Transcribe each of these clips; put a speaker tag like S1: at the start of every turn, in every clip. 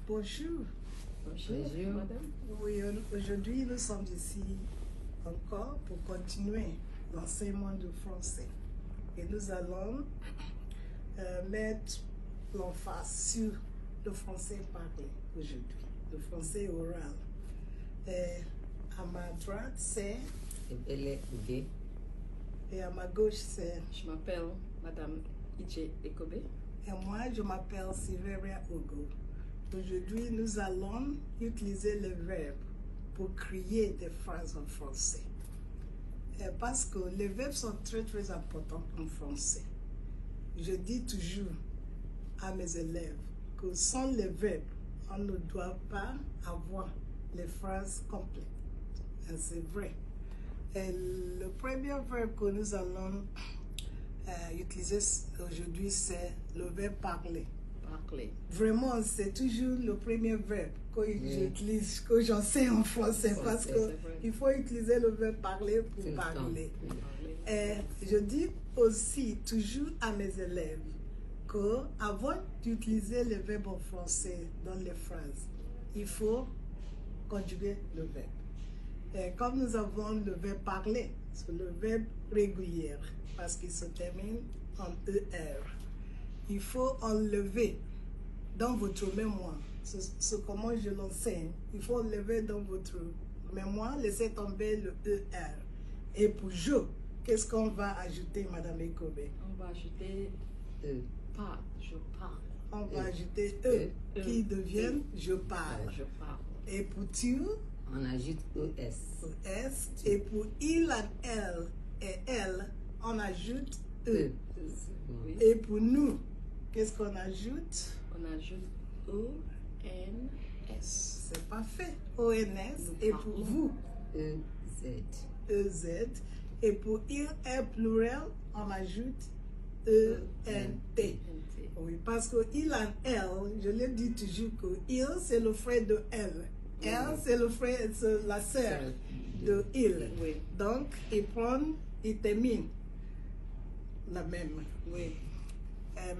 S1: Bonjour.
S2: Bonjour, madame.
S1: Oui, aujourd'hui, nous sommes ici encore pour continuer l'enseignement du français. Et nous allons mettre l'emphase sur le français parlé aujourd'hui, le français oral. À ma droite, c'est... Et à ma gauche, c'est...
S2: Je m'appelle madame Ije Ekobe.
S1: Et moi, je m'appelle Silveria Ogo. Aujourd'hui, nous allons utiliser le verbe pour créer des phrases en français. Parce que les verbes sont très importants en français. Je dis toujours à mes élèves que sans les verbes, on ne doit pas avoir les phrases complètes. Et c'est vrai. Et le premier verbe que nous allons utiliser aujourd'hui, c'est le verbe parler.
S2: Parler.
S1: Vraiment, c'est toujours le premier verbe que j'utilise, que j'enseigne en français, parce qu'il faut utiliser le verbe parler pour parler. Et je dis aussi toujours à mes élèves qu'avant d'utiliser le verbe en français dans les phrases, il faut conjuguer le verbe. Et comme nous avons le verbe parler, c'est le verbe régulier, parce qu'il se termine en ER. Il faut enlever dans votre mémoire, c'est comment je l'enseigne, il faut enlever dans votre mémoire, laisser tomber le ER. Et pour je, qu'est-ce qu'on va ajouter, Madame Ekobe?
S2: On va ajouter pas, je parle.
S1: On va ajouter qui devient je parle.
S2: Je parle.
S1: Et pour tu,
S3: on ajoute ES.
S1: ES. Et pour il et elle, on ajoute E.
S2: Oui.
S1: Et pour nous, qu'est-ce qu'on ajoute?
S2: On ajoute O-N-S.
S1: C'est parfait. O-N-S. Et pour vous?
S3: E-Z.
S1: E-Z. Et pour il est pluriel, on ajoute E-N-T. Oui, parce que il et elle, je le dis toujours que il, c'est le frère de elle. Elle, c'est le frère, c'est la sœur de il.
S2: Oui.
S1: Donc, ils terminent la même.
S2: Oui.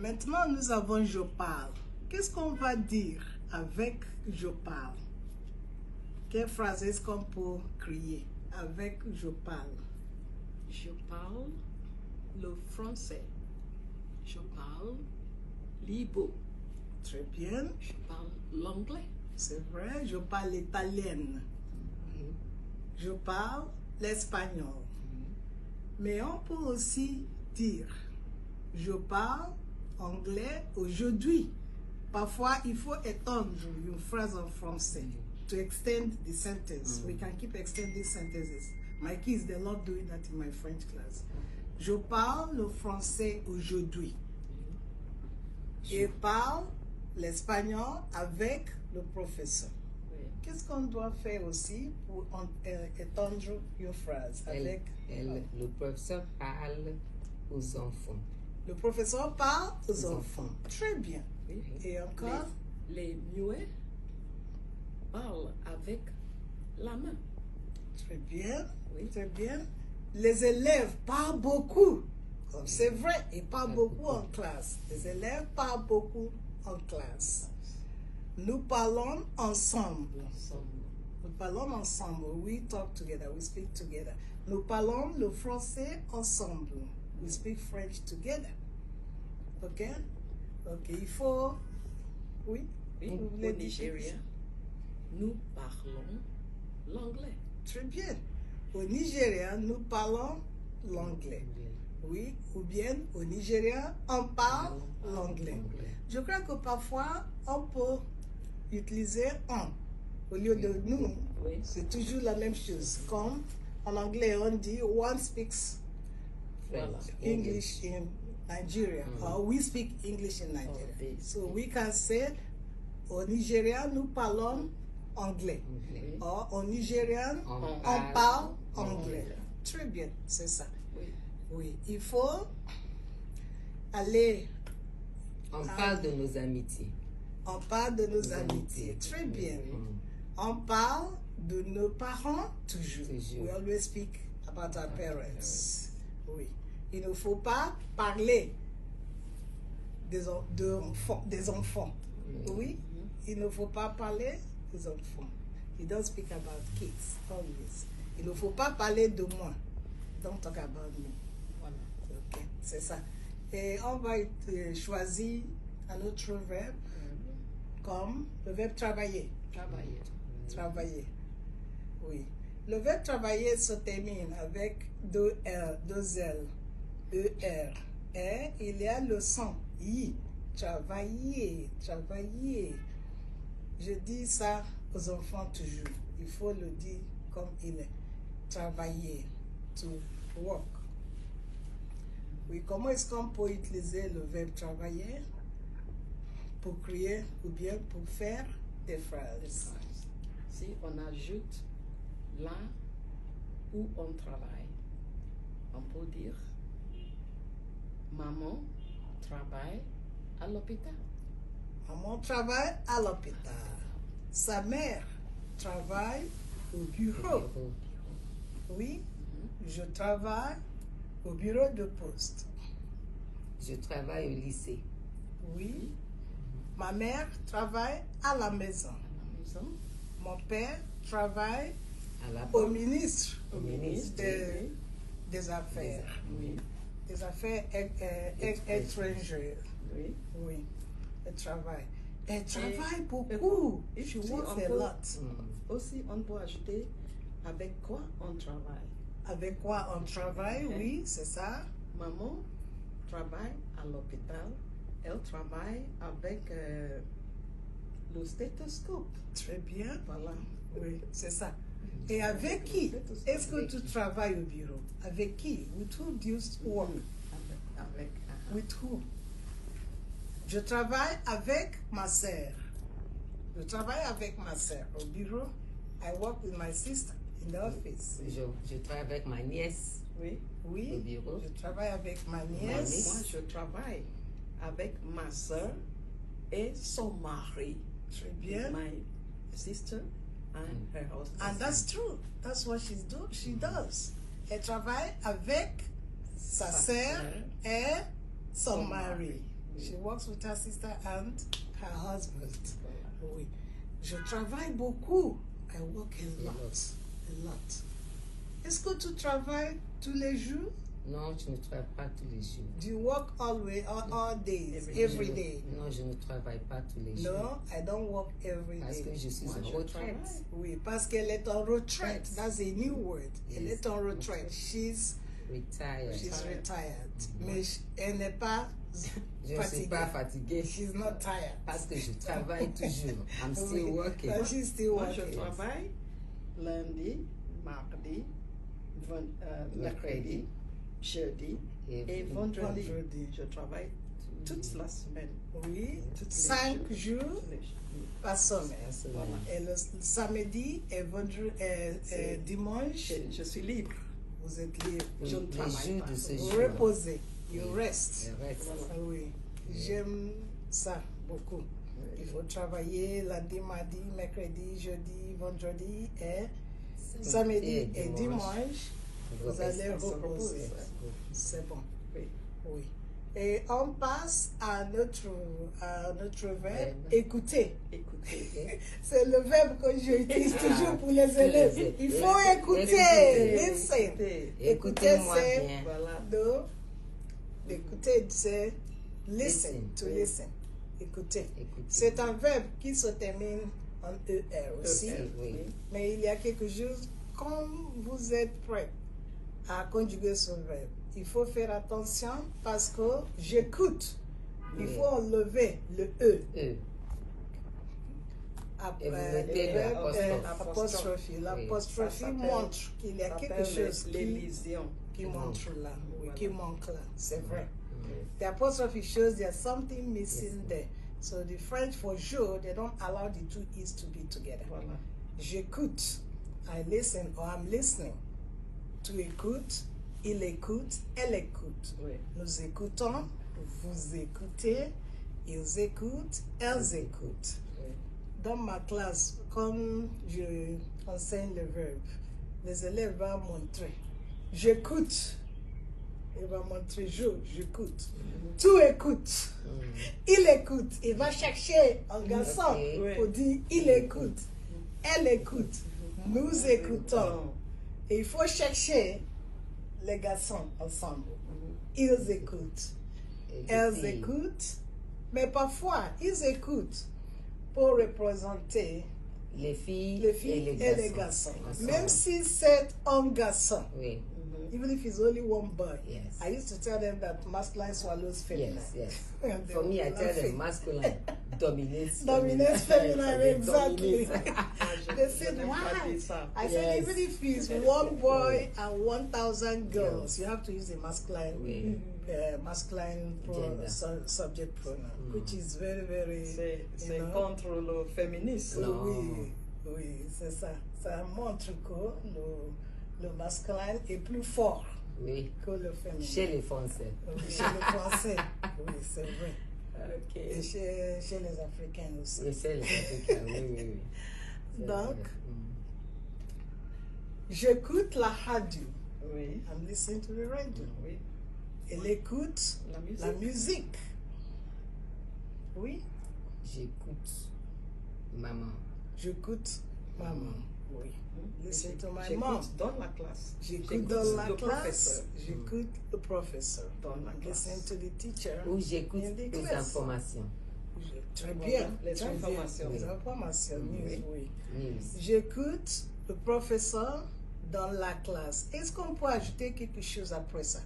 S1: Maintenant, nous avons je parle. Qu'est-ce qu'on va dire avec je parle? Quelle phrase est-ce qu'on peut crier avec je parle?
S2: Je parle le français. Je parle l'ibo.
S1: Très bien.
S2: Je parle l'anglais.
S1: C'est vrai, je parle l'italien. Je parle l'espagnol. Mais on peut aussi dire je parle anglais aujourd'hui. Parfois, il faut étendre une phrase en français to extend the sentence. We can keep extending sentences. My kids, they love doing that in my French class. Je parle le français aujourd'hui. Je parle l'espagnol avec le professeur.
S2: Oui.
S1: Qu'est-ce qu'on doit faire aussi pour étendre une phrase avec...
S3: Le professeur parle aux enfants.
S1: Le professeur parle aux enfants. Très bien.
S2: Oui.
S1: Et encore?
S2: Les muets parlent avec la main.
S1: Très bien.
S2: Oui.
S1: Très bien. Les élèves parlent beaucoup. C'est vrai, ils parlent beaucoup en classe. Les élèves parlent beaucoup en classe. Nous parlons ensemble. Nous parlons ensemble. We talk together. We speak together. Nous parlons le français ensemble. We speak French together. OK? OK, il faut... Oui?
S2: Oui.
S1: Vous voulez
S2: Au
S1: dire
S2: Nigeria, nous parlons l'anglais.
S1: Très bien. Au Nigeria, nous parlons l'anglais. Oui, ou bien au Nigeria, on parle l'anglais. Je crois que parfois, on peut utiliser on au lieu de nous.
S2: Oui.
S1: C'est toujours la même chose. Comme en anglais, on dit one speaks
S2: Voilà.
S1: English in Nigeria, or we speak English in Nigeria. So we can say, au Nigeria, nous parlons anglais. Or, au Nigérian, on parle anglais. Très bien, c'est ça.
S2: Oui.
S1: Oui, il faut aller...
S3: On parle de nos amitiés.
S1: On parle de nos amitiés. Très bien. On parle de nos parents toujours. We always speak about our parents. Oui. Il ne faut pas parler des enfants. Oui. il ne faut pas parler des enfants. You don't speak about kids, always. Il ne faut pas parler de moi. Don't talk about me.
S2: Voilà.
S1: Ok, c'est ça. Et on va choisir un autre verbe, comme le verbe travailler.
S2: Travailler.
S1: Travailler. Oui. Le verbe travailler se termine avec deux L, deux L, ER. Et il y a le son, I. Travailler, travailler. Je dis ça aux enfants toujours. Il faut le dire comme il est. Travailler, to work. Oui, comment est-ce qu'on peut utiliser le verbe travailler pour crier ou bien pour faire des phrases?
S2: Si on ajoute là où on travaille, on peut dire maman travaille à l'hôpital.
S1: Maman travaille à l'hôpital. Sa mère travaille au bureau. Oui, je travaille au bureau de poste.
S3: Je travaille au lycée.
S1: Oui, ma mère travaille à la maison.
S2: À la maison.
S1: Mon père travaille
S3: À la
S1: au
S3: banque.
S1: ministre,
S3: Au ministre.
S1: des Affaires.
S2: Oui.
S1: Des Affaires étrangères.
S2: Oui.
S1: Oui, elle travaille. Elle travaille beaucoup.
S2: Et
S1: She
S2: si
S1: works
S2: on
S1: a
S2: peut-
S1: lot.
S2: Aussi, on peut ajouter avec quoi on travaille.
S1: Avec quoi on travaille, oui, c'est ça.
S2: Maman travaille à l'hôpital. Elle travaille avec le stéthoscope.
S1: Très bien.
S2: Voilà.
S1: Oui, c'est ça. Et avec qui est-ce que tu travailles au bureau? Avec qui? With who do you work?
S2: Avec
S1: With who? Je travaille avec ma sœur. Je travaille avec ma sœur au bureau. I work with my sister in the office.
S3: Je travaille avec ma nièce
S2: oui.
S1: Oui,
S3: au bureau.
S1: je travaille avec ma
S2: Moi,
S1: nièce.
S2: je travaille avec ma soeur et son mari.
S1: Très bien.
S2: My sister and her husband.
S1: And that's true. That's what she does. Elle travaille avec sa sœur et son mari. She works with her sister and her husband. Oui. Je travaille beaucoup. I work a lot. A lot. Est-ce que tu travailles tous les jours?
S3: Non, je ne travaille pas tous les jours.
S1: Do you work always, all days, every day?
S3: Non, je ne travaille pas tous les jours.
S1: No, I don't work every
S3: Parce que
S1: day.
S3: je suis
S2: Moi,
S3: en
S2: je
S3: retraite.
S2: travaille.
S1: Oui, parce qu'elle est en retraite. That's a new word. Elle
S3: Yes.
S1: est en retraite. She's
S3: Retired.
S1: retired. Mais elle n'est pas
S3: Je ne suis pas fatiguée
S1: She's not tired.
S3: parce que je travaille toujours. I'm still
S1: Oui,
S3: working.
S1: but she's still
S2: Moi, je
S1: working.
S2: travaille lundi, mardi, mercredi, jeudi et vendredi.
S1: Vendredi.
S2: Je travaille toute la semaine.
S1: Oui,
S2: Toutes les
S1: 5
S2: jours.
S1: jours
S2: Tous les jours.
S1: par semaine.
S3: Voilà.
S1: Et le samedi et vendredi, dimanche,
S2: Je suis libre.
S1: vous êtes libre.
S2: Je ne
S3: Les
S2: travaille
S3: jours
S2: pas.
S3: de ce
S1: Vous
S3: jour.
S1: reposez. You rest.
S3: Le reste.
S1: Ah oui, j'aime ça beaucoup. Il faut travailler lundi, mardi, mercredi, jeudi, vendredi et samedi et dimanche. Vous allez reposer. C'est bon.
S2: Oui.
S1: Oui. Et on passe à notre verbe,
S3: Verbe.
S1: écouter.
S2: Écoutez.
S1: C'est le verbe que j'utilise toujours pour les élèves. Il faut écouter. Listen.
S2: Écoutez.
S3: Écoutez-moi
S1: c'est
S3: bien.
S2: Voilà.
S1: Écouter, c'est listen, to
S2: Oui.
S1: listen. Écouter.
S3: Écoutez.
S1: C'est un verbe qui se termine en ER aussi.
S3: Oui.
S1: Mais il y a quelque chose, quand vous êtes prêt à conjuguer ce verbe, il faut faire attention parce que j'écoute. Il
S3: Oui.
S1: faut enlever le E.
S3: Eux.
S1: Après
S3: Et vous mettez
S1: le verbe,
S3: l'apostrophe.
S1: apostrophe. L'apostrophe
S2: Ça s'appelle-
S1: montre qu'il y a
S2: Ça
S1: quelque
S2: s'appelle
S1: chose
S2: l'élision.
S1: qui montre là. Oui,
S2: Voilà.
S1: qui manque là. C'est vrai.
S3: Oui.
S1: The apostrophe shows there's something missing there. So the French, for sure, they don't allow the two E's to be together.
S2: Voilà.
S1: J'écoute. I listen or I'm listening. Tu écoutes, il écoute, elle écoute.
S2: Oui.
S1: Nous écoutons, vous écoutez, ils écoutent, elles écoutent.
S2: Oui.
S1: Dans ma classe, comme je enseigne le verbe, les élèves vont montrer. J'écoute. Il va montrer j'écoute. Tu écoutes. Il écoute. Il va chercher un garçon pour dire il écoute. Elle écoute. Nous écoutons. Et il faut chercher les garçons ensemble. Ils écoutent. Elles écoutent. Mais parfois, ils écoutent pour représenter
S3: les filles
S1: et les garçons.
S3: Ensemble.
S1: Même si c'est un garçon.
S3: Oui.
S1: Even if it's only one boy.
S3: Yes.
S1: I used to tell them that masculine swallows feminine.
S3: Yes.
S1: And they
S3: For me, I
S1: were
S3: tell
S1: laughing.
S3: them masculine dominates
S1: Feminine, exactly.
S2: Je
S1: They said,
S2: n'aime pas
S1: why?
S2: dire ça.
S1: I said, even if it's one boy and 1,000 girls, you have to use the masculine, masculine subject pronoun, which is very, very.
S2: C'est contre le féminisme.
S1: Oui, c'est ça. Ça montre que le masculin est plus fort que le féminin.
S3: Chez les Français.
S1: Oui, chez les Français, oui, c'est vrai.
S2: Okay.
S1: Et chez les Africains aussi.
S3: Oui, chez les Africains, oui.
S1: Donc, j'écoute la radio.
S2: Oui.
S1: I'm listening to the radio.
S2: Oui.
S1: Elle écoute la musique. Oui.
S3: J'écoute maman.
S1: J'écoute maman. Oui. Listen to my mom.
S2: J'écoute dans la classe.
S1: J'écoute dans la classe. J'écoute le professeur.
S2: Dans la classe.
S1: Listen to the teacher.
S3: Ou j'écoute les informations.
S1: Très bien.
S2: Les informations.
S1: Les informations. Oui.
S3: News.
S1: J'écoute le professeur dans la classe. Est-ce qu'on peut ajouter quelque chose après ça?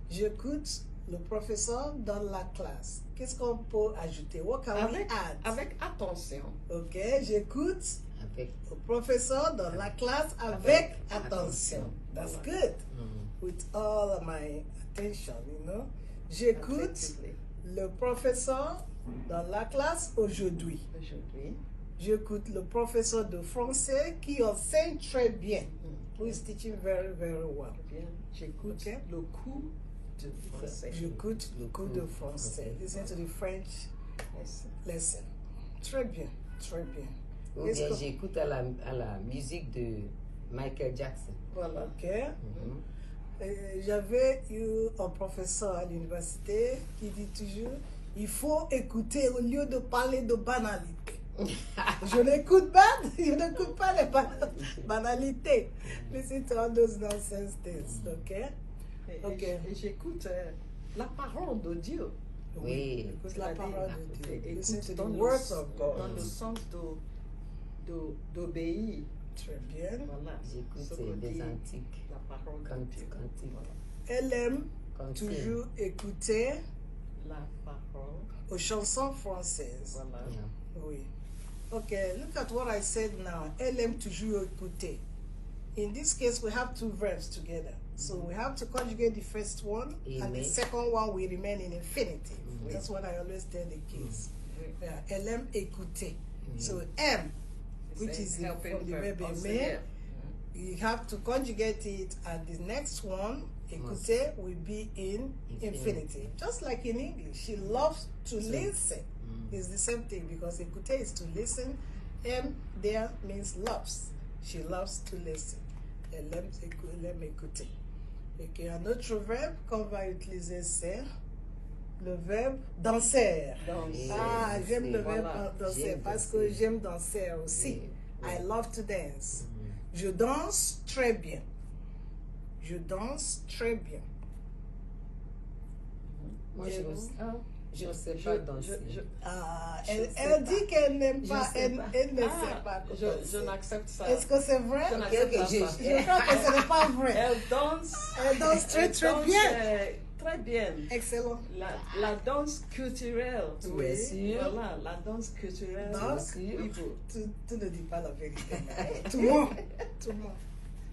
S1: J'écoute le professeur dans la classe. Qu'est-ce qu'on peut ajouter? What can we add?
S2: Avec attention.
S1: Ok, j'écoute
S3: Avec
S1: le professeur dans la classe avec attention. That's good. With all of my attention, you know. J'écoute le professeur dans la classe aujourd'hui. J'écoute le professeur de français qui enseigne très bien. Who is teaching very, very well.
S2: J'écoute le cours de français.
S1: J'écoute le cours de français. Listen to the French lesson. Très bien, très bien.
S3: Ou bien j'écoute à la musique de Michael Jackson.
S2: Voilà.
S1: Ok. J'avais eu un professeur à l'université qui dit toujours il faut écouter au lieu de parler de banalité. Je n'écoute pas les banalités. Listen to all those nonsense things, ok?
S2: Et j'écoute la parole de Dieu.
S3: Oui.
S1: Écoute la parole de Dieu. Listen to
S2: Dans
S1: the
S2: le
S1: words of God.
S2: Dans le sens d'obéir.
S1: Très bien.
S2: Voilà.
S3: J'écoute des antiques.
S2: La parole de Dieu.
S1: Elle aime toujours écouter
S2: la parole
S1: aux chansons françaises.
S2: Voilà.
S1: Oui. Okay, look at what I said now. Elle aime toujours écouter. In this case, we have two verbs together. So we have to conjugate the first one, and the second one will remain in infinitive. That's what I always tell the kids. Yeah, elle aime écouter. So aime, which is from the verb aimer, you have to conjugate it, and the next one, écouter, will be in infinitive. Just like in English, she loves to listen. It's the same thing because écouter is to listen. Aime there means loves. She loves to listen. Elle aime écouter. Et un autre verbe qu'on va utiliser, c'est le verbe danser. Ah, j'aime le verbe danser parce que j'aime danser aussi. I love to dance. Je danse très bien. Je danse très bien.
S3: Moi, je ne sais pas danser.
S1: Elle dit qu'elle n'aime pas, elle ne sait pas.
S2: Je n'accepte ça.
S1: Est-ce que c'est vrai?
S2: Je n'accepte pas ça.
S1: Je crois que ce n'est pas vrai.
S2: Elle danse
S1: très bien.
S2: Très bien.
S1: Excellent.
S2: La danse culturelle.
S1: Oui.
S2: Voilà, la danse culturelle.
S1: Tu ne dis pas la vérité. Tout le monde.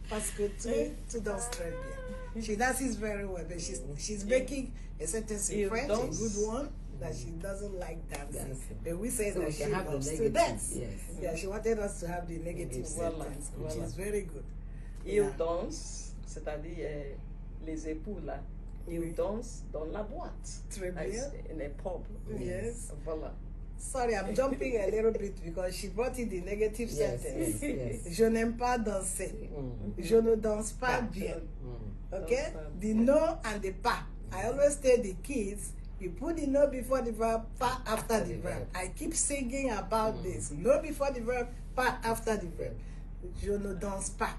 S1: Parce que tu danses très bien. She dances very well, but she's making a sentence in French, a good one, that she doesn't like dancing. But we say that she loves to dance.
S3: Yes.
S1: Yeah, she wanted us to have the negative sentence, which is very good.
S2: Ils dansent, c'est-à-dire les époux là, ils dansent dans la boîte.
S1: Très bien.
S2: In a pub.
S1: Yes.
S2: Voilà.
S1: Sorry, I'm jumping a little bit because she brought in the negative sentence.
S3: Yes.
S1: Je n'aime pas danser. Je ne danse pas bien. Okay?
S2: Don't
S1: The no and the pa. I always tell the kids, you put the no before the verb, pa after the verb. I keep singing about this. No before the verb, pa after the verb. Je ne danse pas.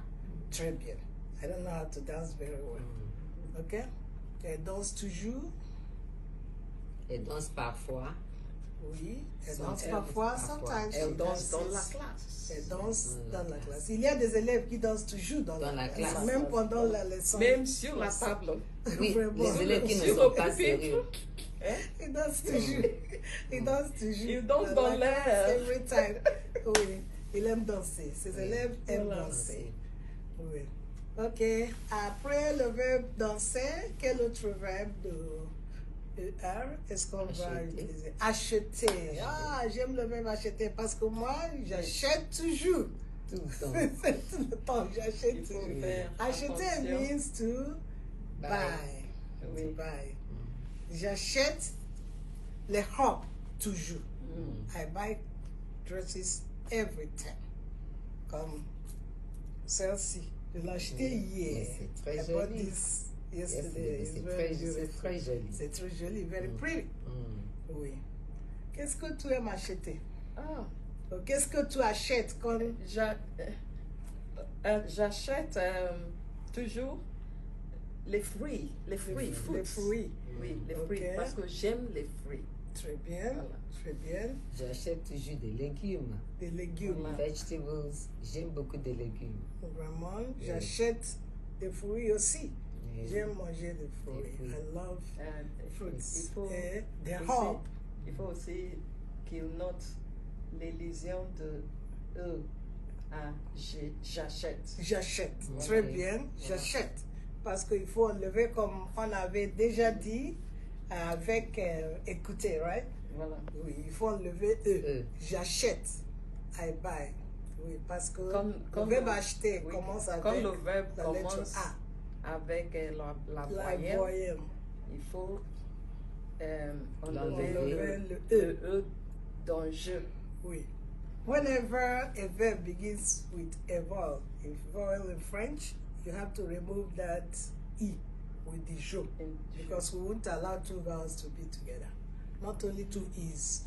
S1: Très bien. I don't know how to dance very well. Okay? Elle danse toujours.
S3: Elle danse parfois.
S1: Oui. Elle danse
S3: Sometimes.
S1: parfois. Sometimes she
S2: Elle danse dans la
S1: dances.
S2: classe.
S1: Elle danse dans la classe. Il y a des élèves qui dansent toujours dans la classe.
S3: classe.
S1: Même pendant la leçon.
S2: Même sur la table.
S3: Oui,
S1: Vraiment.
S3: les élèves qui ne
S2: Sur
S3: sont
S2: le
S3: pas
S2: pupitre.
S3: sérieux.
S1: Ils dansent toujours. Ils dansent toujours.
S2: Ils dansent dans
S1: la
S2: l'air.
S1: classe, every time. Oui. Il aime danser. Ses élèves aiment
S2: Voilà.
S1: danser. Oui. Ok. Après le verbe danser, quel autre verbe de ER est-ce qu'on va
S3: Acheter.
S1: utiliser? Acheter. Ah, j'aime le verbe acheter parce que moi, j'achète toujours.
S3: Tout le temps.
S1: Tout le temps, j'achète
S2: Il faut
S1: toujours.
S2: faire
S1: Acheter
S2: attention.
S1: means to buy.
S2: Oui.
S1: To buy. J'achète les robes toujours. I buy dresses every time. Comme celle-ci. Je l'ai achetée hier.
S3: C'est très
S1: I bought
S3: joli.
S1: this
S3: Yes,
S1: yesterday. It's
S3: c'est
S1: very
S3: très
S1: beautiful.
S3: joli.
S1: C'est très joli, very pretty. Oui. Qu'est-ce que tu aimes acheter?
S2: Ah,
S1: Qu'est-ce que tu achètes comme
S2: j'achète toujours les fruits. Les fruits.
S1: les
S2: fruits.
S1: fruits?
S2: Oui, les fruits.
S1: Ok.
S2: Parce que j'aime les fruits.
S1: Très bien,
S2: Voilà.
S1: très bien.
S3: J'achète toujours des légumes.
S1: Des légumes.
S2: Voilà.
S3: Vegetables. J'aime beaucoup de légumes.
S1: Vraiment, j'achète des fruits aussi.
S3: Oui.
S1: J'aime manger des fruits.
S3: Des fruits.
S1: I love fruits.
S2: Il faut,
S1: Et des
S2: aussi,
S1: robes.
S2: il faut aussi qu'il note les lésions de E à j'achète.
S1: J'achète.
S3: Ok.
S1: Très bien, j'achète. Parce qu'il faut enlever comme on avait déjà dit avec écouter, right?
S2: Voilà.
S1: Oui, il faut enlever E.
S3: E.
S1: J'achète. I buy. Oui, parce que
S2: Comme
S1: le verbe
S2: le-
S1: acheter
S2: oui,
S1: commence avec
S2: comme le verbe
S1: la lettre
S2: commence
S1: A.
S2: avec la
S1: La
S2: voyelle,
S1: voyelle.
S2: il faut enlever
S3: Enlever
S1: le
S2: le E dans je.
S1: Oui. Whenever a verb begins with a vowel in French, you have to remove that E with the je.
S2: in je.
S1: Because we won't allow two vowels to be together. Not only two E's.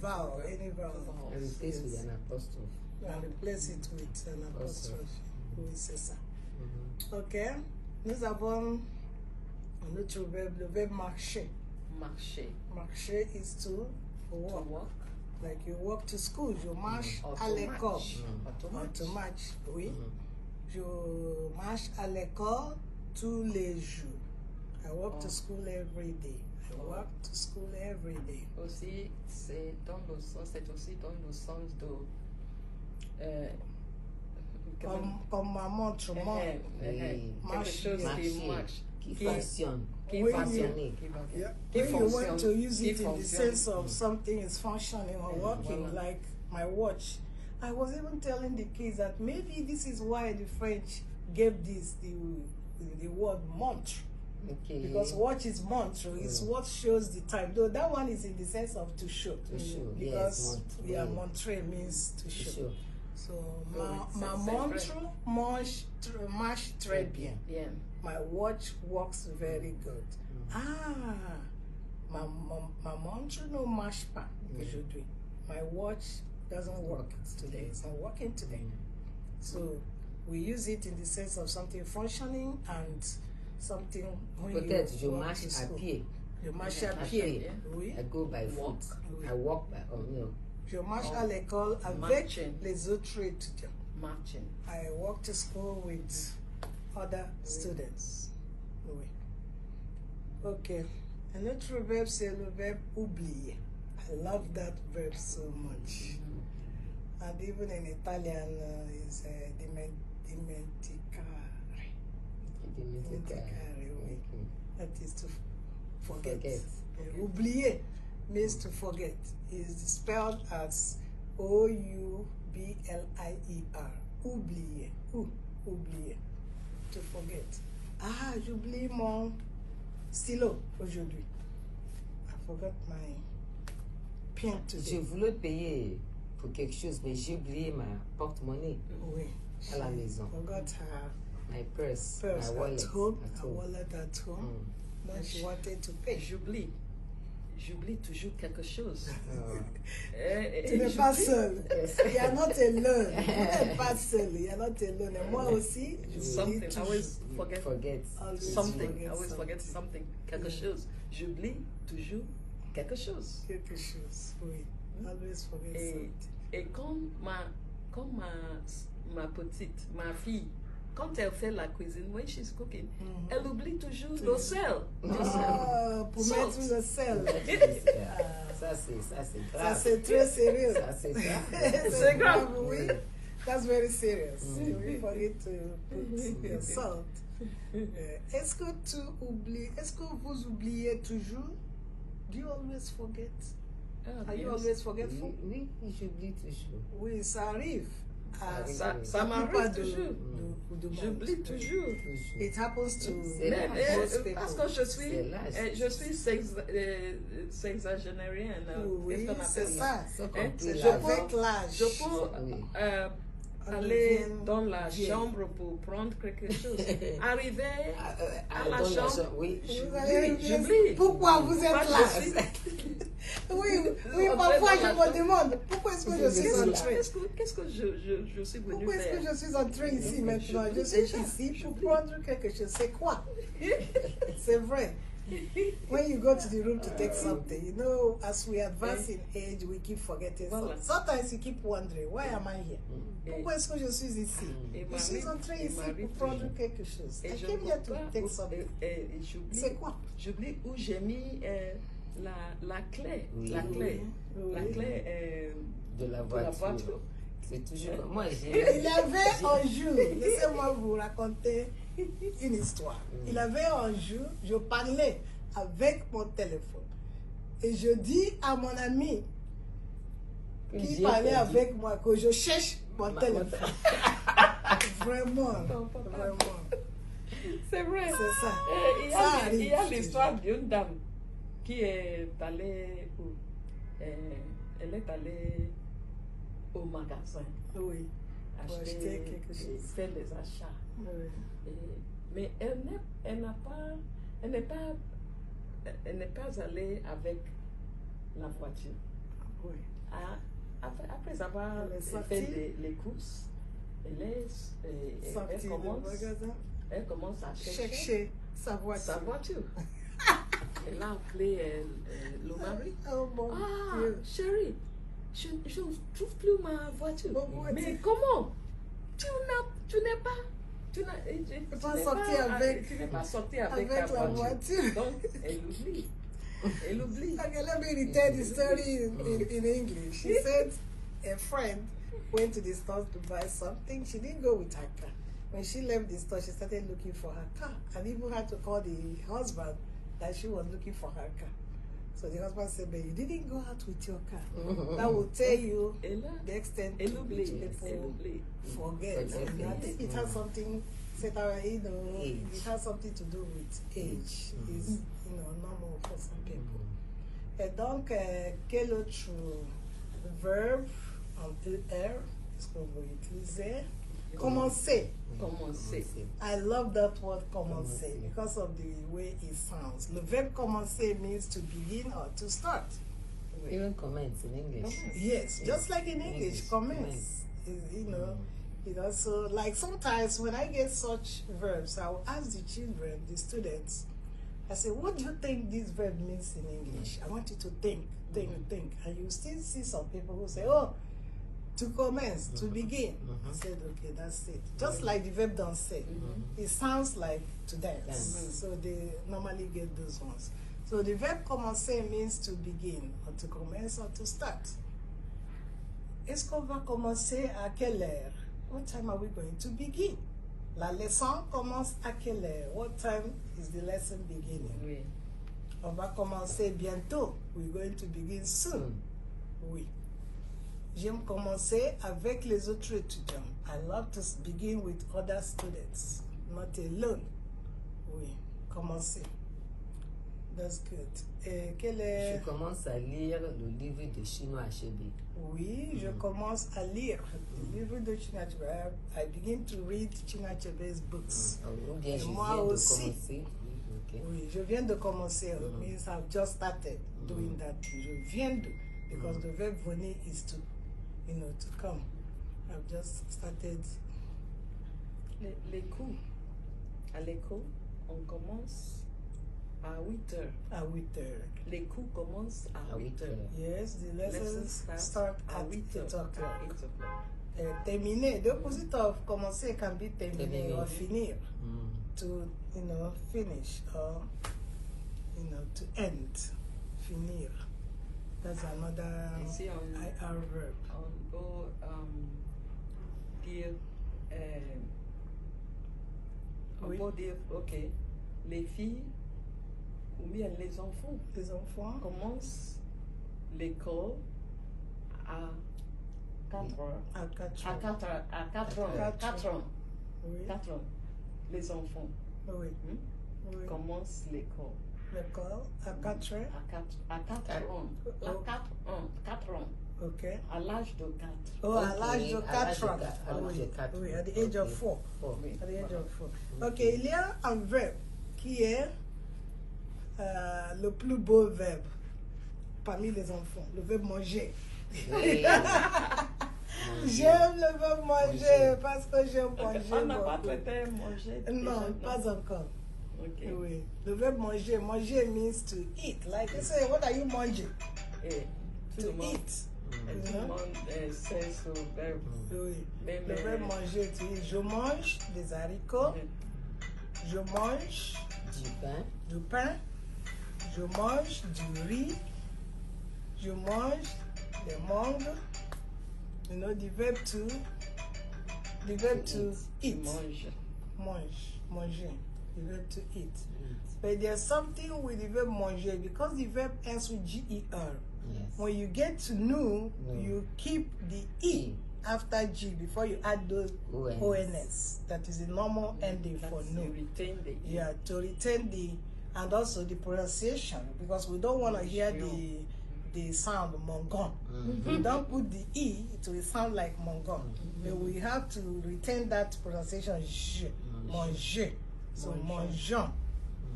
S1: Vowel, any vowel.
S2: Vowel.
S3: I replace with an apostrophe.
S1: And replace it with an apostrophe. Oui, c'est ça. Ok. Nous avons un autre verbe, le verbe marcher.
S2: Marcher.
S1: Marcher is to
S2: To
S1: walk.
S2: walk.
S1: Like you walk to school, je marche
S2: Or
S1: à
S2: to
S1: l'école.
S2: march. Or to
S1: Or
S2: march.
S1: to march, oui. Je marche à l'école tous les jours. I walk to
S2: Oh.
S1: school every day. I walk to school every day.
S2: Aussi, c'est aussi dans le sens de
S1: Comme ma montre, moi.
S2: quelque
S1: Marche
S2: chose
S1: bien.
S2: qui
S3: Marcher.
S2: marche,
S3: Qui
S2: Qui-
S3: fonctionne.
S2: qui
S1: Oui,
S2: fonctionne,
S3: oui.
S2: qui va bien.
S1: Yeah.
S2: Qui
S1: When you want
S2: fonctionne,
S1: to use
S2: qui
S1: it in the
S2: fonctionne.
S1: sense of something is functioning or working,
S2: Voilà.
S1: like my watch. I was even telling the kids that maybe this is why the French gave this the word montre.
S3: Okay.
S1: Because watch is montre, it's what shows the time. Though that one is in the sense of to show.
S3: To show,
S1: Because
S3: yes,
S1: yeah,
S3: montre.
S1: montre means to show.
S3: Sure.
S1: So
S2: c'est-
S1: ma
S2: c'est
S1: montre marche très bien.
S2: Bien.
S1: My watch works very good. Ah, ma montre ne marche pas aujourd'hui. My watch doesn't work today. It's not working today. So we use it in the sense of something functioning and something when
S3: Peut-être
S1: you
S3: je
S1: walk
S3: marche
S1: to
S3: à
S1: school.
S3: pied.
S1: Je marche à
S2: Marche à
S1: pied.
S2: pied.
S1: Oui.
S3: I go by
S2: Walk.
S3: foot.
S1: Oui.
S3: I walk by. Oh no.
S1: Je marche
S2: Oh.
S1: à l'école avec
S2: Marching.
S1: les autres étudiants.
S2: Marching.
S1: I walk to school with other students. Oui. Ok. Un autre verbe, c'est le verbe oublier. I love that verb so much. And even in Italian, it's dimenticare. Dimenticare, oui.
S3: Okay.
S1: That is to forget.
S3: Forget.
S1: Oublier means to forget. It's spelled as O-U-B-L-I-E-R. Oublier. Oublier. To forget. Ah, j'oublie mon stylo aujourd'hui. I forgot my pen
S3: Je
S1: today.
S3: voulais payer pour quelque chose, mais j'ai oublié ma porte-monnaie
S1: Oui.
S3: à la maison.
S1: Forgot her
S3: My purse,
S1: Purse
S3: my wallet
S1: at home,
S3: at
S1: a
S3: home.
S1: wallet at home. Then she wanted to pay.
S2: J'oublie toujours quelque chose.
S1: Tu n'es pas seul. You are not alone. Tu n'es pas seul. You are not alone. Et moi aussi,
S2: Something. I always
S3: Forget.
S1: Always
S2: something. I always
S1: something.
S2: forget something. Quelque chose. J'oublie toujours quelque chose.
S1: Quelque chose, oui. Always forget
S2: Et,
S1: something.
S2: et quand ma petite, ma fille, quand elle fait la cuisine, when she's cooking, elle oublie toujours le sel.
S1: Ah, pour
S2: Salt.
S1: mettre le sel.
S3: Ça c'est grave.
S1: Ça, c'est très sérieux.
S3: Ça c'est grave.
S2: C'est grave.
S1: Oui. That's very serious. We forget to put the salt. Est-ce que tu oublies, est-ce que vous oubliez toujours? Do you always forget? Are you always forgetful?
S3: Oui, j'oublie toujours.
S1: Oui, ça arrive.
S2: Ça m'arrive toujours. J'oublie toujours.
S1: It happens to
S3: C'est là.
S1: most people.
S2: Parce que je suis sexagénarienne.
S1: Oui,
S2: Qu'est-ce qu'on
S1: c'est
S2: appelle
S1: ça.
S3: Ça
S2: Hein?
S3: compris
S2: Je
S3: là.
S2: peux-
S1: Avec l'âge.
S2: Je peux
S1: On
S2: aller
S1: devient
S2: dans la
S1: vieille.
S2: chambre pour prendre quelque chose. Arriver à la
S3: dans
S2: chambre.
S3: oui.
S1: Vous allez-
S2: J'oublie.
S1: Pourquoi vous êtes
S2: Moi,
S1: là?
S2: je suis-
S1: Oui, parfois je me demande pourquoi est-ce que je suis entrée.
S2: Qu'est-ce que je suis venue
S1: Pourquoi est-ce
S2: faire?
S1: que je suis entrée ici maintenant? Je suis ici pour prendre quelque chose. C'est quoi? C'est vrai. When you go to the room to take something, you know, as we advance in age, we keep forgetting.
S2: Voilà.
S1: Sometimes you keep wondering, why am I here?
S2: Et-
S1: Pourquoi est-ce que je suis ici?
S2: Et
S1: Je suis entrée ici pour prendre quelque chose. I came here to take something.
S2: Et j'oublie.
S1: C'est quoi?
S2: J'oublie où j'ai mis la clé.
S3: Oui.
S2: La clé.
S1: Oui.
S2: La clé
S3: De la
S2: de la
S3: voiture.
S2: voiture.
S3: C'est toujours. Moi,
S1: Il
S3: j'ai.
S1: avait un jour, laissez-moi vous raconter une histoire. Il avait un jour, je parlais avec mon téléphone et je dis à mon ami qui parlait avec moi que je cherche mon téléphone. Vraiment, vraiment.
S2: C'est vrai.
S1: C'est ça.
S2: Il y
S1: Ça
S2: a
S1: arrive.
S2: l'histoire d'une dame qui est allée où? Elle est allée au magasin
S1: Oui. Pour acheter quelque chose.
S2: faire les achats.
S1: Oui.
S2: Mais elle n'est pas allée avec la voiture.
S1: Oui.
S2: Après avoir
S1: Elle est sortie.
S2: fait les courses, elle
S1: Sortie du magasin,
S2: elle commence à
S1: chercher sa voiture.
S2: sa voiture. Elle a appelé le mari.
S1: Oh mon
S2: Ah,
S1: Dieu.
S2: chérie, je ne trouve plus ma voiture.
S1: Mon voiture.
S2: Mais comment? Tu n'es pas. Tu n'es pas sorti avec ta
S1: la voiture.
S2: Donc, elle oublie. Elle oublie.
S1: Okay, let me retell the story in English. She said a friend went to the store to buy something. She didn't go with her car. When she left the store, she started looking for her car and even had to call the husband that she was looking for her car. So the husband said, but you didn't go out with your car. That will tell you
S2: Et là,
S1: the extent
S2: elle
S1: to
S2: oublie.
S1: which
S2: Elle
S1: people
S2: oublie.
S1: forget. And I think it has something, it has something to do with age. It's normal for some people. Et donc, quel autre verbe en ER est-ce que vous utilisez? Commencer.
S2: Commencer.
S1: I love that word commencer because of the way it sounds. Le verbe commencer means to begin or to start.
S3: Even comments in English.
S1: Yes, just like in English, commence. It also, like sometimes when I get such verbs, I will ask the children, the students, I say, what do you think this verb means in English? I want you to think. And you still see some people who say, oh, to commence, to begin. I said, okay, that's it. Just like the verb danser. It sounds like to dance. So they normally get those ones. So the verb commencer means to begin, or to commence, or to start. Est-ce qu'on va commencer à quelle heure? What time are we going to begin? La leçon commence à quelle heure? What time is the lesson beginning?
S2: Oui.
S1: On va commencer bientôt. We're going to begin soon. Oui. J'aime commencer avec les autres étudiants. I love to begin with other students, not alone. Oui, commencer. That's good. Et quel est...
S3: Je commence à lire le livre de chinois HB.
S1: Oui, je commence à lire le livre de Chinua Achebe. I begin to read Chinua Achebe's books.
S3: Ou bien
S1: Et
S3: je
S1: moi
S3: viens de
S1: aussi.
S3: commencer. Ok.
S1: Oui, je viens de commencer. It means I've just started doing that. Je viens de, because the verb venir is to, you know, to come. I've just started.
S2: Les cours. À l'école, on commence à 8 heures.
S1: À 8 heures.
S2: Les cours commencent à 8 heures.
S1: Yes, the
S2: Lessons
S1: lessons start at 8 o'clock.
S2: 8 o'clock.
S1: Terminer. The opposite of commencer can be terminer
S3: Terminer.
S1: or finir.
S3: Mm.
S1: To, you know, finish or, you know, to end. Finir. That's another
S2: Ici,
S1: IR verb.
S2: on peut dire,
S1: Oui.
S2: on peut dire, ok, les filles ou bien les enfants
S1: Les enfants.
S2: commencent l'école à 4 heures.
S1: À 4
S2: À
S1: ans.
S2: 4 heures. À 4 ans. 4 ans.
S1: Oui.
S2: 4 ans. Les enfants
S1: Oui. Oui.
S2: commencent l'école.
S1: L'école à 4 ans.
S2: À 4 ans. À 4 ans. 4 ans.
S1: Ok.
S2: À l'âge de 4.
S1: Oh, à
S3: Ok,
S1: l'âge de
S3: à l'âge
S1: 4
S3: de
S1: ans.
S3: quatre- à l'âge
S1: Oui,
S3: de quatre
S1: oui,
S3: ans.
S1: at the age of
S3: Ok.
S1: 4.
S3: Bon.
S1: At the age of 4. Ok, il y a un verbe qui est le plus beau verbe parmi les enfants, le verbe manger.
S3: Oui.
S1: J'aime le verbe manger
S3: Manger.
S1: parce que j'aime manger
S2: On n'a pas
S1: beaucoup.
S2: traité manger.
S1: Non,
S2: déjà,
S1: pas encore.
S2: Ok.
S1: Oui. Le verbe manger, manger means to eat. Like you say, what are you manging?
S2: Et tout
S1: To
S2: le monde,
S1: eat.
S2: tout le monde sait ce verbe.
S1: Oui.
S2: Mais-
S1: Le verbe manger, tu dis, je mange des haricots, je mange
S3: Du pain.
S1: du pain, je mange du riz, je mange des mangues. You know, the verb to
S2: Tu
S1: eat.
S2: manges.
S1: Mange, manger. The verb to eat. But there's something with the verb manger because the verb ends with GER.
S3: Yes.
S1: When you get to know,
S3: No.
S1: you keep the E after G before you add those
S3: ONS.
S1: ONS. That is the normal ending for
S2: That's
S1: no.
S2: you retain the E.
S1: Yeah, to retain the, and also the pronunciation, because we don't want to hear the sound mongon. We don't put the E, it will sound like mongon. But we have to retain that pronunciation, je, manger. So mangeons.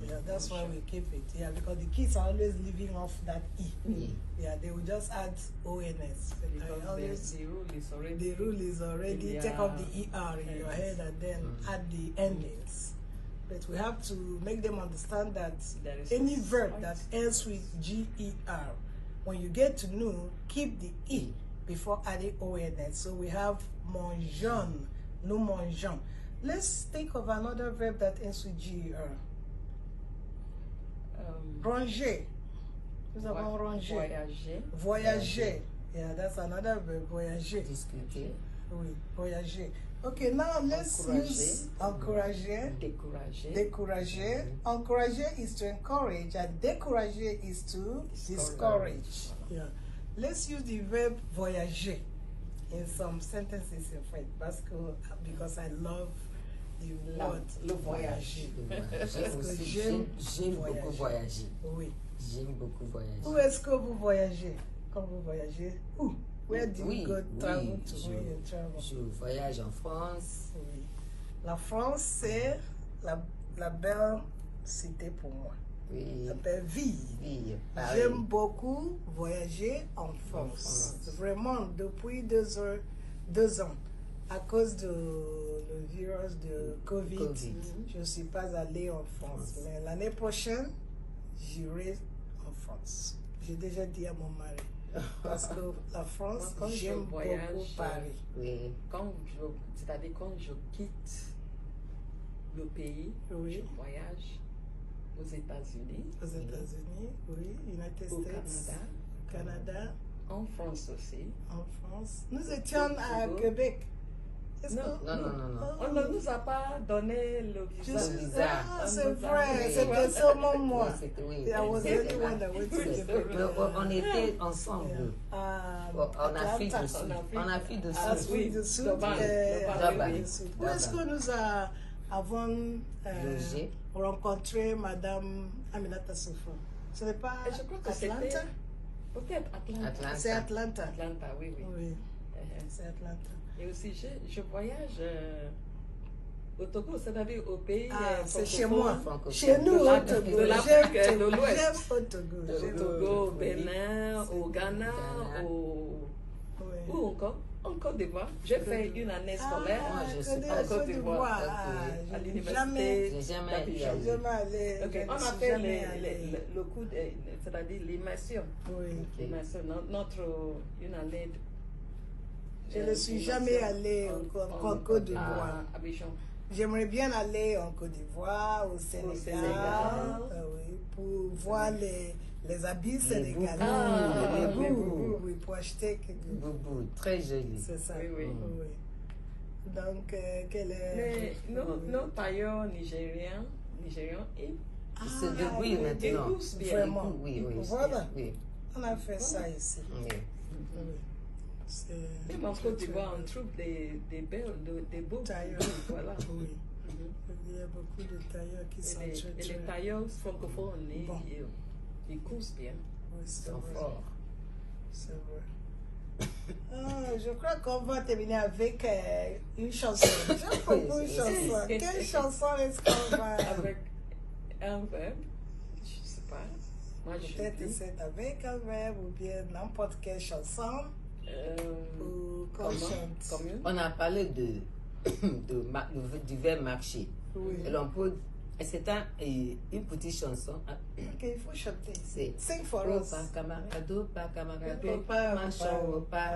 S1: Yeah, that's why we keep it. Yeah, because the kids are always living off that E. Yeah, they will just add ONS. But I
S2: Because
S1: always,
S2: the rule is already.
S1: the rule is already
S2: Yeah.
S1: take off the ER in your head and then add the endings. But we have to make them understand that
S2: There is
S1: any
S2: a
S1: verb
S2: slight-
S1: that ends with GER, when you get to know, keep the E before adding ONS. So we have mangeons, nous mangeons. Let's think of another verb that ends with GER. Ranger. Nous avons ranger.
S2: Voyager.
S1: Voyager. Yeah, that's another verb, voyager.
S3: Discuter.
S1: Oui, voyager. Okay, now let's use encourager.
S2: Décourager.
S1: Décourager. Encourager is to encourage, and décourager is to discourage. Yeah. Let's use the verb voyager in some sentences in French, because I love the word
S2: le voyage.
S3: J'aime aussi, j'aime beaucoup voyager.
S1: Oui.
S3: J'aime beaucoup voyager.
S1: Où est-ce que vous voyagez? Quand vous voyagez, où? Where do you
S3: Oui,
S1: go travel
S3: oui,
S1: to when you travel?
S3: je voyage en France.
S1: Oui. La France, c'est la belle cité pour moi.
S3: Oui,
S1: La belle ville.
S3: oui, Paris.
S1: J'aime beaucoup voyager en France. Vraiment, depuis 2 ans, à cause de le virus de Covid, je ne suis pas allée en France. Mais l'année prochaine, j'irai en France. J'ai déjà dit à mon mari. Parce que la France,
S2: Quand je
S1: j'aime beaucoup
S2: voyage,
S1: Paris.
S3: Oui,
S2: C'est-à-dire quand je quitte le pays,
S1: Oui.
S2: je voyage aux États-Unis,
S1: Aux États-Unis, oui, United
S2: au
S1: States, Canada,
S2: en France aussi.
S1: en France. Nous étions à Québec. Est-ce
S2: Non,
S1: que-
S3: non, non, non, non.
S2: On ne nous a pas donné le
S1: Je
S2: visa.
S1: suis-
S3: visa.
S1: Ah,
S2: On
S1: c'est
S2: nous a
S1: vrai,
S2: donné-
S1: c'était seulement moi.
S3: Oui, c'était- oui.
S1: I was the
S3: C'était
S1: only
S3: là.
S1: one that went to
S2: Oui, c'est
S1: Québec.
S2: vrai.
S3: On était ensemble en Afrique
S1: Atlanta.
S3: du Sud. En Afrique du
S1: Ah,
S3: Sud.
S1: Afrique du Sud,
S2: Durban.
S1: Afrique
S3: Durban.
S1: du Sud. Où est-ce que nous a avant
S3: Loger.
S1: rencontrer Madame Aminata Sofa. Ce n'est pas
S2: Et je crois que
S1: Atlanta?
S2: c'était peut-être Atlanta.
S3: Atlanta.
S1: C'est Atlanta.
S2: Atlanta, oui, oui.
S1: Oui, c'est Atlanta.
S2: Et aussi, je voyage au Togo, c'est-à-dire au pays
S1: Ah, c'est chez
S2: francophone.
S1: moi.
S3: francophone.
S1: Chez nous,
S2: De
S1: au
S2: la-
S1: Togo.
S2: de l'Afrique
S1: J'aime
S2: de l'Ouest.
S1: J'aime au Togo.
S2: Au
S1: J'aime
S2: Togo, au
S1: oui.
S2: Bénin, au Ghana,
S3: Ghana.
S2: où
S1: Oui.
S2: encore? En Côte d'Ivoire. J'ai fait une année scolaire.
S3: Moi, je
S1: Côte
S3: sais
S1: d'Ivoire,
S3: pas.
S2: Côte d'Ivoire,
S1: Ah,
S2: à
S1: j'ai
S2: l'université.
S1: jamais-
S3: J'ai jamais y
S2: d'Abidjan.
S3: allé.
S1: jamais allé.
S2: Ok,
S1: je
S2: on
S1: ne
S2: a
S1: suis
S2: fait
S1: jamais allée.
S2: le coup, c'est-à-dire l'immersion.
S1: Oui.
S2: L'immersion, une année.
S1: Je ne suis jamais allée en Côte d'Ivoire.
S2: À Abidjan.
S1: J'aimerais bien aller en Côte d'Ivoire, au Sénégal,
S2: Sénégal.
S1: Oui, pour voir les habits sénégalais.
S3: Ah,
S1: les
S3: les
S1: boubous,
S3: boubous.
S1: oui, pour acheter quelque chose.
S3: Boubou, très joli.
S1: C'est ça.
S2: Oui, oui.
S1: Oui. Donc, quel est...
S2: Mais
S1: oui.
S2: nos tailleurs nigériens, ils
S3: Se débrouille
S1: oui,
S3: maintenant.
S2: poussent bien.
S1: Vraiment.
S3: Oui, oui.
S1: Voilà.
S3: Oui.
S1: On a fait ça ici.
S3: Oui.
S1: Oui. C'est-
S2: Même en Côte d'Ivoire, on trouve des beaux
S1: Tailleurs.
S2: tailleurs. Voilà.
S1: Oui.
S2: Mhm.
S1: Il y a beaucoup de tailleurs qui sont
S2: Et
S1: très,
S2: les
S1: très...
S2: tailleurs francophones,
S1: Bon.
S2: ils coursent bien.
S1: Oui,
S3: Ils
S1: c'est
S3: sont
S1: vrai.
S3: forts.
S1: C'est vrai. Je crois qu'on va terminer avec une chanson. J'aime beaucoup une chanson. Quelle chanson est-ce qu'on va...
S2: Avec un verbe, je ne sais pas. Moi, je
S1: Peut-être
S2: dis,
S1: c'est avec un verbe ou bien n'importe quelle chanson ou qu'on
S2: comment?
S1: chante.
S2: Commune.
S3: On a parlé du verbe marcher.
S1: Oui.
S3: Et l'on peut. C'est une petite chanson.
S1: Ok, il faut chanter.
S3: C'est
S1: Sing for
S3: Au
S1: us.
S3: pas camarade, au pas camarade,
S1: Au
S3: au pas marchand, au pas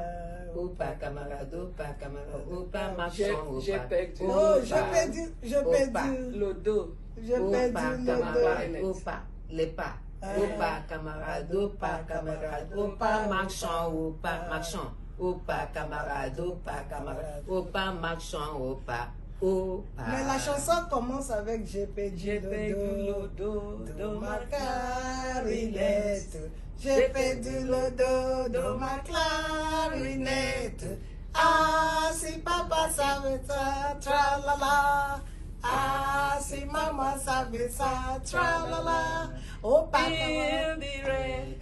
S3: camarade, au pas camarade, au pas marchand, au
S2: J'ai
S3: pas.
S2: perdu.
S1: Oh,
S3: Au
S1: j'ai
S3: pas.
S1: perdu
S3: Au pas.
S2: Le dos.
S1: J'ai
S3: Au
S1: perdu
S3: pas
S1: le
S3: camarade,
S1: dos.
S3: au pas. Les pas.
S1: Ah.
S3: Au pas camarade, au pas camarade, au pas marchand, au pas marchand. Au pas camarade, au pas camarade, au pas marchand, au pas. Au pas.
S1: Mais la chanson commence avec j'ai perdu
S2: J'ai perdu
S1: le
S2: le
S1: dos
S2: dos
S1: de ma
S2: clarinette.
S1: clarinette. J'ai perdu le dos de ma clarinette. Ah, si papa savait ça, tralala. Ah, si maman savait ça, tralala. Oh, papa,
S2: Il dirait,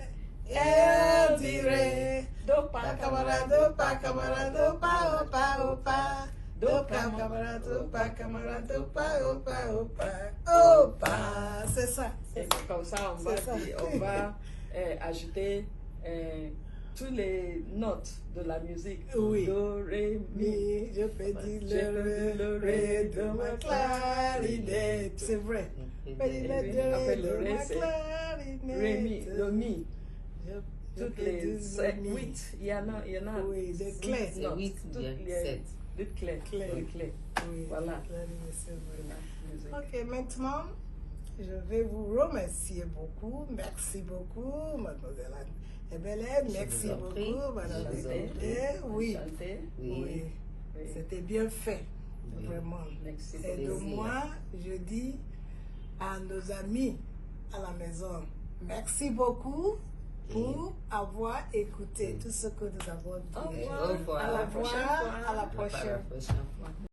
S1: elle dirait.
S2: do
S1: Pa
S2: pas
S1: camarade, pa camarade, pa, opa, opa. Opa, camarade, opa, camarade, opa, opa, opa. Opa, c'est ça.
S2: Et comme ça, on va ajouter toutes les notes de la musique.
S1: Oui.
S2: Do, ré, mi.
S1: Mi, je fais du
S2: J'ai perdu
S1: le ré de ma clarinette. C'est vrai. Fais du
S2: Après
S1: le
S2: le
S1: ré de
S2: ré,
S1: ma
S2: c'est
S1: clarinette.
S2: ré, mi, le mi.
S1: Je
S2: Toutes
S1: fais du
S2: les
S1: mi.
S2: 8, il y en a.
S1: Oui, des clés.
S3: C'est 8 ou bien 7.
S2: 8 clés.
S1: Clés.
S2: Les clés.
S1: Oui,
S2: Voilà.
S1: la clarinette, c'est vrai.
S2: de la musique.
S1: Ok, maintenant, je vais vous remercier beaucoup. Merci beaucoup, mademoiselle Ebele. Merci
S3: vous en prie.
S1: beaucoup, madame
S3: Je vous en
S1: Ebele.
S3: prie.
S1: Oui,
S2: Chanter.
S1: oui.
S2: Oui.
S1: C'était bien fait,
S3: Oui.
S1: vraiment.
S2: Merci
S1: Et de
S3: plaisir.
S1: moi, je dis à nos amis à la maison, merci beaucoup pour avoir écouté tout ce que nous avons dit.
S2: Au
S3: Au
S2: revoir.
S3: revoir.
S2: À la prochaine fois.
S1: À la
S3: À la
S1: prochaine.
S3: prochaine fois.